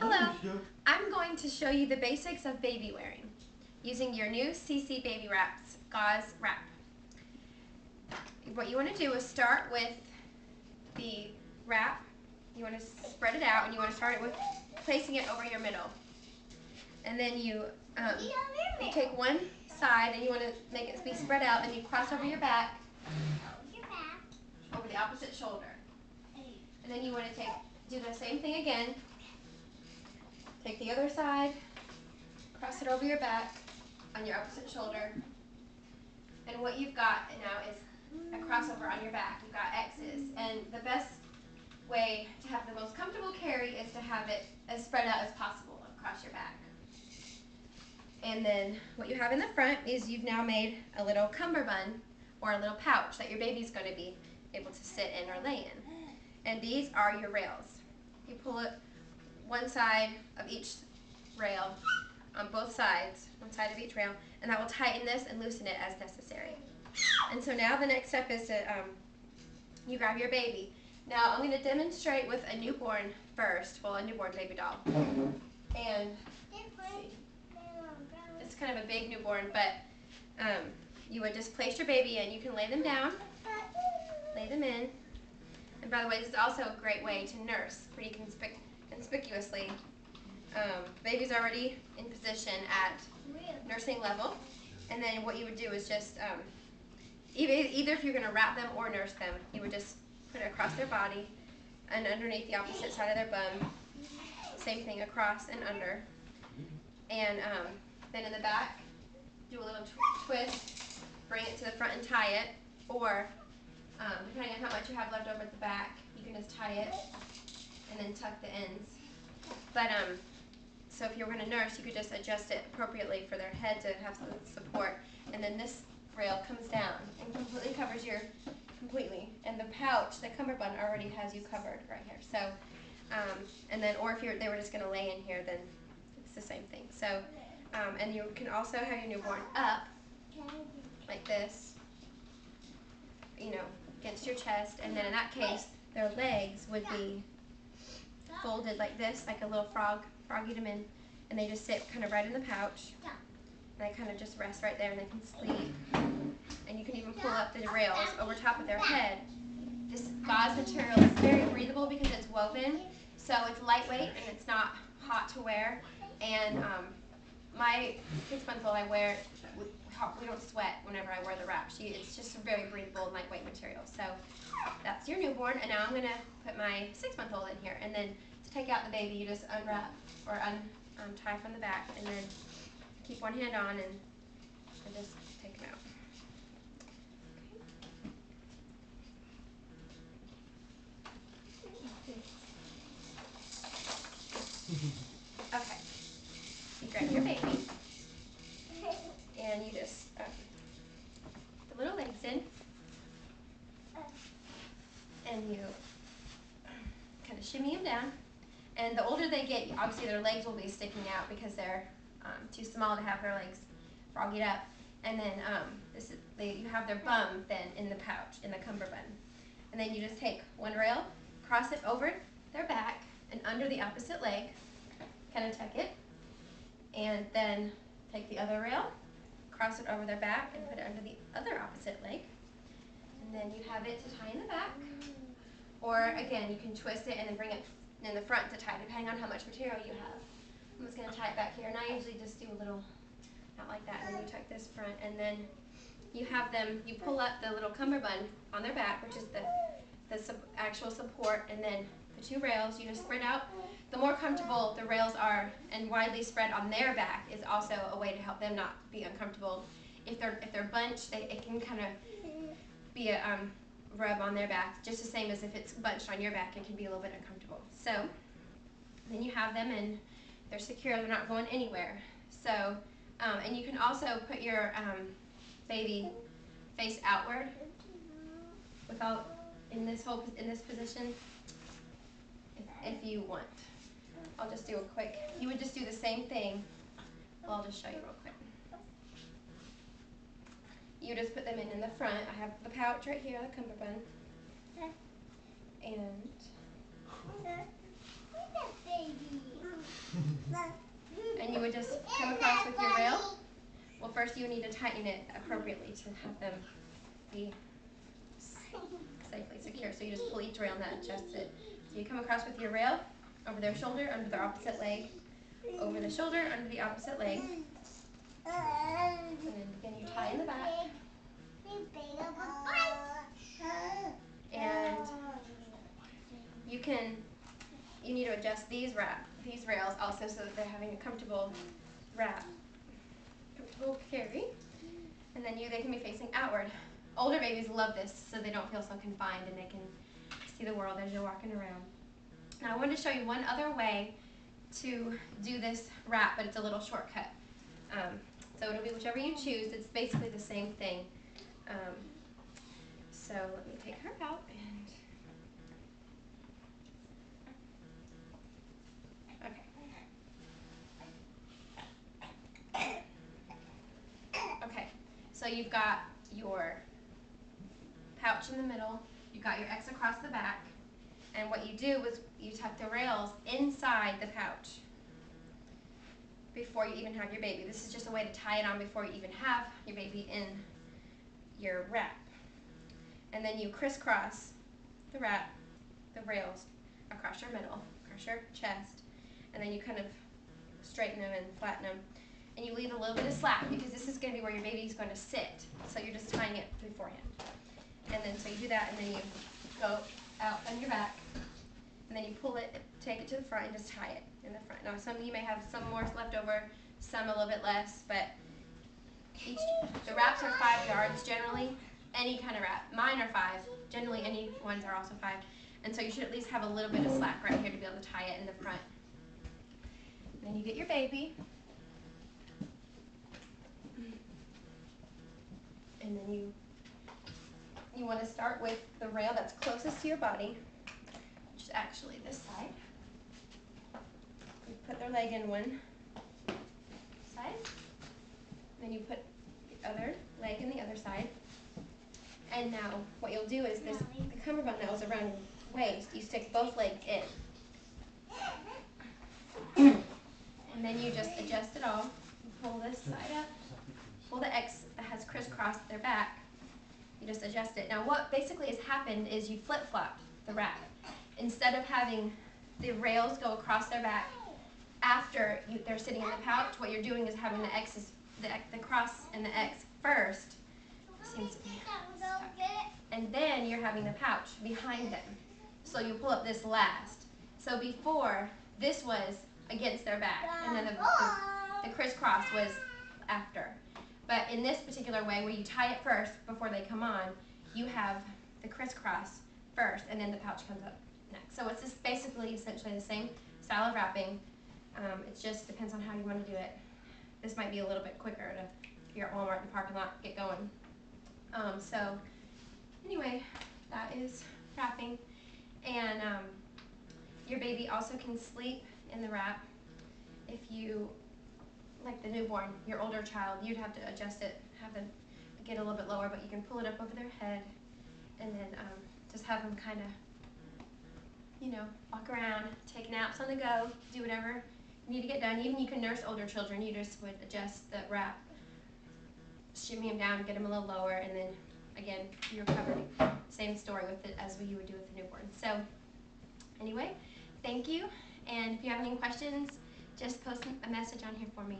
Hello, I'm going to show you the basics of baby wearing using your new CC Baby Wraps gauze wrap. What you want to do is start with the wrap. You want to spread it out and you want to start it with placing it over your middle. And then you take one side and you want to make it be spread out and you cross over your back over the opposite shoulder. And then you want to do the same thing again. Take the other side, cross it over your back on your opposite shoulder. And what you've got now is a crossover on your back. You've got X's. And the best way to have the most comfortable carry is to have it as spread out as possible across your back. And then what you have in the front is you've now made a little cummerbund or a little pouch that your baby's going to be able to sit in or lay in. And these are your rails. You pull it one side of each rail on both sides, one side of each rail, and that will tighten this and loosen it as necessary. And so now the next step is to you grab your baby. Now I'm going to demonstrate with a newborn first, well, a newborn baby doll. And it's kind of a big newborn, but you would just place your baby in. You can lay them down, lay them in. And by the way, this is also a great way to nurse pretty conspicuously. Baby's already in position at nursing level. And then what you would do is just, either if you're going to wrap them or nurse them, you would just put it across their body and underneath the opposite side of their bum. Same thing, across and under. And then in the back, do a little twist, bring it to the front and tie it. Or, depending on how much you have left over at the back, you can just tie it and then tuck the ends. But so if you're going to nurse, you could just adjust it appropriately for their head to have some support. And then this rail comes down and completely covers your and the pouch, the cummerbund, already has you covered right here. So, and then, or if they were just going to lay in here, then it's the same thing. So, and you can also have your newborn up like this, you know, against your chest, and then in that case, their legs would be folded like this, like a little frog eat them in, and they just sit kind of right in the pouch, and they kind of just rest right there, and they can sleep. And you can even pull up the rails over top of their head. This gauze material is very breathable because it's woven, so it's lightweight and it's not hot to wear. And my 6-month-old, I wear, we don't sweat whenever I wear the wrap. It's just a very breathable and lightweight material. So that's your newborn, and now I'm going to put my 6-month-old in here. And then to take out the baby, you just unwrap or untie from the back, and then keep one hand on and just take him out. Okay, you grab your baby, and you just put the little legs in, and you kind of shimmy them down. And the older they get, obviously their legs will be sticking out because they're too small to have their legs froggied up. And then you have their bum then in the pouch, in the cummerbund. And then you just take one rail, cross it over their back and under the opposite leg, kind of tuck it, and then take the other rail, cross it over their back and put it under the other opposite leg. And then you have it to tie in the back. Or again, you can twist it and then bring it in the front to tie, depending on how much material you have. I'm just going to tie it back here, and I usually just do a little, not like that, and then you tuck this front, and then you have them, you pull up the little cummerbund on their back, which is the actual support, and then the two rails, you just spread out. The more comfortable the rails are and widely spread on their back is also a way to help them not be uncomfortable. If they're bunched, it can kind of be a rub on their back, just the same as if it's bunched on your back, it can be a little bit uncomfortable. So then you have them and they're secure, they're not going anywhere. So, and you can also put your baby face outward in this position if you want. I'll just do a quick, you would just do the same thing. Well, I'll just show you real quick. You just put them in the front. I have the pouch right here, the cummerbund. And would just come across with your rail. Well, first you need to tighten it appropriately to have them be safely secure. So you just pull each rail and that adjusts it. So you come across with your rail over their shoulder, under their opposite leg, over the shoulder, under the opposite leg. And then again you tie in the back. And you need to adjust these rails also so that they're having a comfortable carry. And then they can be facing outward. Older babies love this so they don't feel so confined and they can see the world as you're walking around. Now I wanted to show you one other way to do this wrap, but it's a little shortcut. So it'll be whichever you choose. It's basically the same thing. So let me take her out and okay, so you've got your pouch in the middle, you've got your X across the back, and what you do is you tuck the rails inside the pouch before you even have your baby. This is just a way to tie it on before you even have your baby in your wrap. And then you crisscross the rails across your middle, across your chest, and then you kind of straighten them and flatten them. And you leave a little bit of slack because this is going to be where your baby is going to sit. So you're just tying it beforehand. And then so you do that, and then you go out on your back, and then you pull it, take it to the front, and just tie it in the front. Now some of you may have some more left over, some a little bit less, but the wraps are 5 yards generally. Any kind of wrap. Mine are 5. Generally any ones are also 5. And so you should at least have a little bit of slack right here to be able to tie it in the front. And then you get your baby. And then you want to start with the rail that's closest to your body, which is actually this side. You put their leg in one side. Then you put the other leg in the other side. And now what you'll do is the cummerbund that was around your waist, you stick both legs in. And then you just adjust it all. You pull this side up. Pull the X that has crisscrossed their back. You just adjust it. Now what basically has happened is you flip-flopped the wrap. Instead of having the rails go across their back after they're sitting in the pouch, what you're doing is having the cross and the X first. Seems to be stuck. And then you're having the pouch behind them. So you pull up this last. So before, this was against their back, and then the crisscross was after. But in this particular way, where you tie it first before they come on, you have the crisscross first, and then the pouch comes up next. So it's just basically essentially the same style of wrapping. It just depends on how you want to do it. This might be a little bit quicker to, if you're at Walmart in the parking lot, get going. So anyway, that is wrapping. And your baby also can sleep in the wrap. If you, like the newborn, your older child, you'd have to adjust it, have them get a little bit lower, but you can pull it up over their head and then just have them kind of, walk around, take naps on the go, do whatever you need to get done. Even you can nurse older children. You just would adjust the wrap, shimmy them down, get them a little lower, and then again, you're covered. Same story with it as you would do with the newborn. So anyway, thank you. And if you have any questions, just post a message on here for me.